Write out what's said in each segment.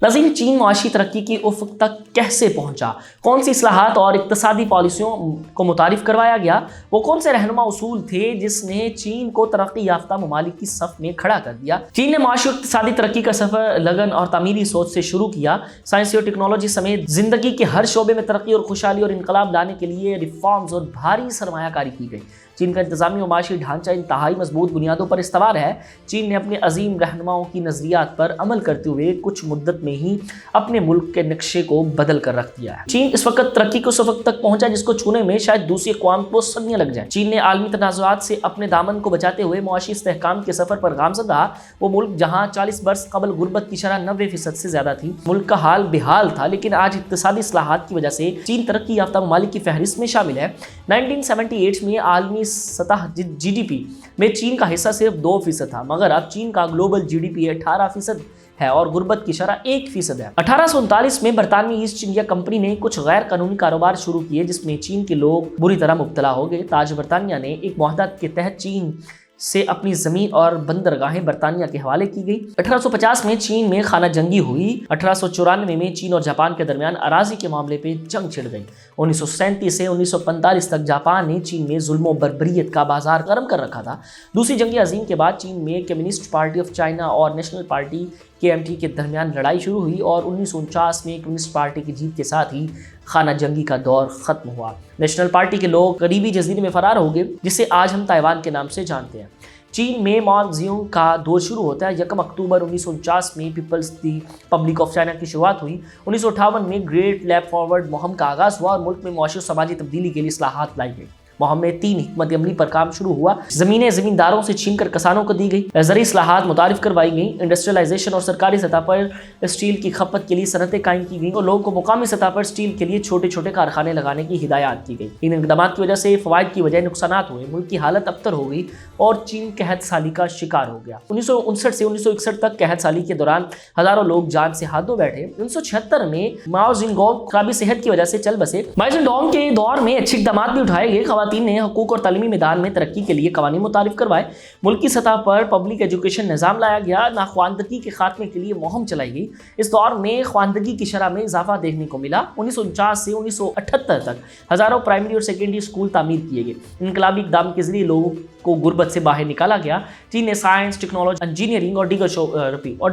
नाज़रीन, चीन मुआशी तरक्की की उफ़क़ तक कैसे पहुँचा, कौन सी इस्लाहात और इक़्तिसादी पॉलिसियों को मुतारिफ़ करवाया गया, वो कौन से रहनुमा उसूल थे जिसने चीन को तरक्की याफ्ता ममालिक की सफ़ में खड़ा कर दिया। चीन ने मुआशी और इक़्तिसादी तरक्की का सफ़र लगन और तामीरी सोच से शुरू किया। साइंसी और टेक्नोलॉजी समेत ज़िंदगी के हर शोबे में तरक्की और खुशहाली और इनकलाब लाने के लिए रिफॉर्म्स और भारी सरमायाकारी की गई। चीन का इंतजामी और माशी ढांचा इंतहाई मजबूत बुनियादों पर इस्तवार है। चीन ने अपने अजीम रहनुमाओं की नज़रियात पर अमल करते हुए कुछ मुद्दत में ही अपने मुल्क के नक्शे को बदल कर रख दिया है। चीन इस वक्त तरक्की को उस वक्त तक पहुंचा जिसको छूने में शायद दूसरी अक़वाम को सदियां लग जाए। चीन ने आलमी तनाज़ुआत से अपने दामन को बचाते हुए मुआशी इस्तेहकाम के सफ़र पर गामज़द रहा। वो मुल्क जहाँ 40 बरस कबल गुर्बत की शरह 90% से ज़्यादा थी, मुल्क का हाल बेहाल था, लेकिन आज इक़्तिसादी इस्लाहात की वजह से चीन तरक्की याफ्ता ममालिक की फहरिस्त में शामिल है। 1978 में आलमी सतह GDP में चीन का हिस्सा सिर्फ 2% था, मगर अब चीन का ग्लोबल GDP 18% है और गुर्बत की शरह 1% है। 1839 में बरतानवी ईस्ट इंडिया कंपनी ने कुछ गैर कानूनी कारोबार शुरू किए जिसमें चीन के लोग बुरी तरह मुब्तला हो गए। ताज बरतानिया ने एक मुआहदा के तहत चीन से अपनी ज़मीन और बंदरगाहें बरतानिया के हवाले की गई। 1850 में चीन में खाना जंगी हुई। 1894 में चीन और जापान के दरमियान अराजी के मामले पे जंग छिड़ गई। 1937 से 1945 तक जापान ने चीन में जुल्म और बर्बरियत का बाजार गर्म कर रखा था। दूसरी जंग अजीम के बाद चीन में कम्युनिस्ट पार्टी ऑफ चाइना और नेशनल पार्टी KMT के दरमियान लड़ाई शुरू हुई और 1949 में कम्युनिस्ट पार्टी की जीत के साथ ही खाना जंगी का दौर ख़त्म हुआ। नेशनल पार्टी के लोग करीबी जजीरे में फरार हो गए, जिसे आज हम ताइवान के नाम से जानते हैं। चीन में माओ ज़ेडुंग का दौर शुरू होता है। 1 अक्टूबर 1949 में पीपल्स रिपब्लिक ऑफ चाइना की शुरुआत हुई। 1958 में ग्रेट लेप फॉरवर्ड मुहिम का आगाज़ हुआ और मुल्क में मुआशी और समाजी तब्दीली के लिए इस्लाहात लाई गई। मुहिम में 3 हिकमत अमली पर काम शुरू हुआ। ज़मीनें ज़मींदारों से छीन कर किसानों को दी गई। ज़रूरी इस्लाहात मुतारिफ करवाई गई। इंडस्ट्रियलाइजेशन और सरकारी सतह पर स्टील की खपत के लिए सनतें कायम की गई और लोगों को मुकामी सतह पर स्टील के लिए छोटे छोटे कारखाने लगाने की हिदायत की गई। इन इक़दामात की वजह से फ़वाइद की बजाय नुकसानात हुए। मुल्क की हालत अबतर हो गई और चीन कहत साली का शिकार हो गया। 1959 से 1961 तक कहत साली के दौरान हज़ारों लोग जान से हाथ धो बैठे। 1976 में माओ ज़ेडुंग खराबी सेहत की वजह से चल बसे। माओ ज़ेडुंग के दौर में अच्छे इक़दामात भी उठाए गए। ख़वातीन ने हकूक़ और तालीमी मैदान में तरक्की के लिए कवानीन मुतारिफ करवाए। मुल्क की सतह पर पब्लिक एजुकेशन निज़ाम लाया गया। नाख्वानदगी के खात्मे के लिए मुहिम चलाई गई। इस दौर में ख्वानदगी की शरह में इजाफा देखने को मिला। 1949 से 1978 तक हज़ारों प्राइमरी और सेकेंडरी स्कूल तामीर किए गए। इनकलाबी इक़दाम के जरिए लोगों को गुर्बत से बाहर निकाला गया। चीन ने साइंस, टेक्नोलॉजी, इंजीनियरिंग और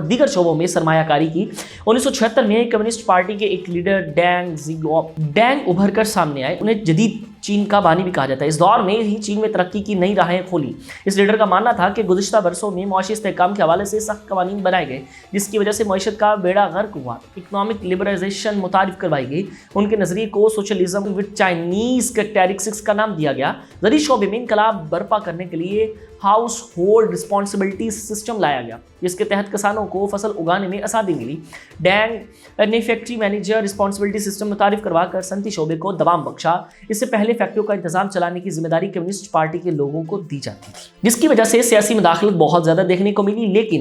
दीगर शोबों में सरमायाकारी की। 1976 में कम्युनिस्ट पार्टी के एक लीडर डेंग उभर कर सामने आए। उन्हें जदीद चीन का बानी भी कहा जाता है। इस दौर में ही चीन में तरक्की की नई राहें खोली। इस लीडर का मानना था कि गुज़िश्ता बरसों में मुआशी इस्तेहकाम के हवाले से सख्त कवानीन बनाए गए, जिसकी वजह से मईशत का बेड़ा गर्क हुआ। इकनॉमिक लिबरलाइजेशन मुतारिफ करवाई गई। उनके नज़रिए को सोशलिज्म विद चाइनीज़ कैरेक्टरिस्टिक्स का नाम दिया गया। ज़रूरी शोबे में इनकलाब बर्पा करने के लिए हाउस होल्ड रिस्पॉन्सिबिलिटी सिस्टम लाया गया, जिसके तहत किसानों को फसल उगाने में आसानी मिली। डेंग ने फैक्ट्री मैनेजर रिस्पॉन्सिबिलिटी सिस्टम मुतारिफ करवा कर सनती शोबे को दबाम बख्शा। इससे पहले फैक्ट्रियों का इंतजाम चलाने की जिम्मेदारी कम्युनिस्ट पार्टी के लोगों को दी जाती थी, जिसकी वजह से सियासी मुदाखलत बहुत ज़्यादा देखने को मिली। लेकिन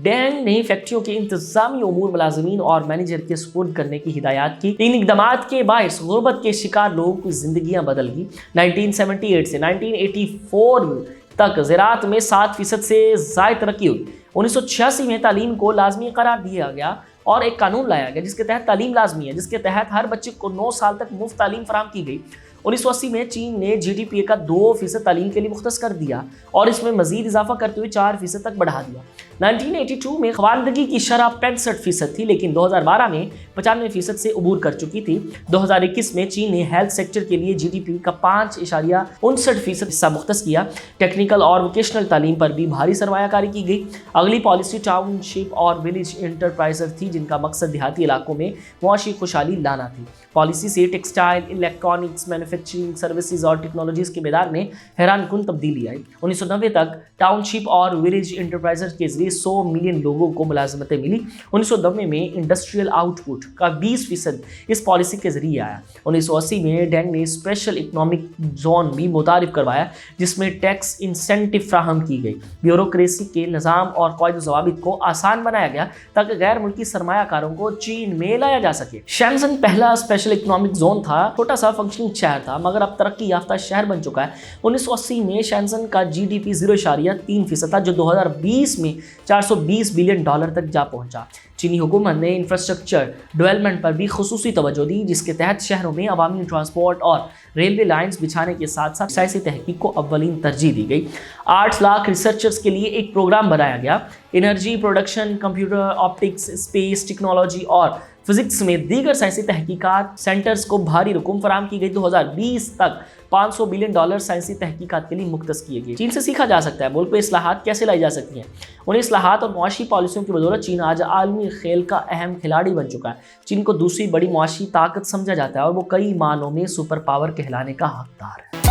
डेंग ने फैक्ट्रियों के इंतजामी उमूर मुलाजमीन और मैनेजर के सुपुर्द करने की हिदायत की। इन इक़दामात के बायस गुर्बत के शिकार लोगों की जिंदगियां बदल गई। 1978 से 1984 तक ज़राअत में 7% से ज़ायद तरक्की हुई। 1986 में तालीम को लाजमी करार दिया गया और एक कानून लाया गया जिसके तहत तालीम लाजमी है, जिसके तहत हर बच्चे को 9 साल तक मुफ्त तालीम फराहम की गई। 1980 में चीन ने GDP का 2% तालीम के लिए मुख्तस कर दिया और इसमें मजीद इजाफा करते हुए 4% तक बढ़ा दिया। 1982 में ख्वानदगी की शरह 65% थी, लेकिन 2012 में 95% से अबूर कर चुकी थी। 2021 में चीन ने हेल्थ सेक्टर के लिए GDP का 5.59% हिस्सा मुख्तस किया। टेक्निकल और वोकेशनल तालीम पर भी भारी सरमायाकारी की गई। अगली पॉलिसी टाउनशिप और विलेज इंटरप्राइजेस थी, जिनका मकसद देहाती इलाकों में मुआशी खुशहाली लाना थी। पॉलिसी से टेक्सटाइल, इलेक्ट्रॉनिक्स, मैन्युफैक्चरिंग सर्विसेज और टेक्नोलॉजीज के मैदान में हैरानकुन तब्दीली आई। 1990 तक टाउनशिप और विलेज इंटरप्राइजेस के जरिए 100 मिलियन लोगों को मुलाजमतें मिली। 1990 में इंडस्ट्रियल आउटपुट का 20% इस पॉलिसी के जरिए आया। 1980 में डेंग ने स्पेशल इकनॉमिक जोन भी मुतारिफ करवाया, जिसमें टैक्स इंसेंटिव फ्राहम की गई। ब्यूरोक्रेसी के निज़ाम और क़वाइद ज़वाबित को आसान बनाया गया ताकि गैर मुल्की सरमायाकारों को चीन में लाया जा सके। शैंगज़न पहला स्पेशल इकनॉमिक जोन था। छोटा सा फंक्शनिंग शहर था मगर अब तरक्की याफ्ता शहर बन चुका है। 1980 में शेंजन का GDP 0.3% था जो 2020 में $420 बिलियन तक जा पहुंचा। चीनी हुकूमत ने इंफ्रास्ट्रक्चर डेवलपमेंट पर भी खुसूसी तवज्जो दी जिसके तहत शहरों में अवामी ट्रांसपोर्ट और रेलवे लाइन्स बिछाने के साथ साथ साइंसी तहकीक को अव्वलीन तरजीह दी गई। 8 लाख रिसर्चर्स के लिए एक प्रोग्राम बनाया गया। Energy production, computer, optics, space technology और फिजिक्स में दीगर साइंसी तहकीकात सेंटर्स को भारी रकूम फराम की गई। 2020 तक $500 बिलियन साइंसी तहकीकात के लिए मुख्तस किए गए। चीन से सीखा जा सकता है। मुल्क पे इस्लाहात कैसे लाई जा सकती हैं। उन इस्लाहात और मुआशी पॉलिसियों की बदौलत चीन आज आलमी खेल का अहम खिलाड़ी बन चुका है। चीन को दूसरी बड़ी मुआशी ताकत समझा जाता है और वो कई मानों में सुपर पावर कहलाने का हकदार है।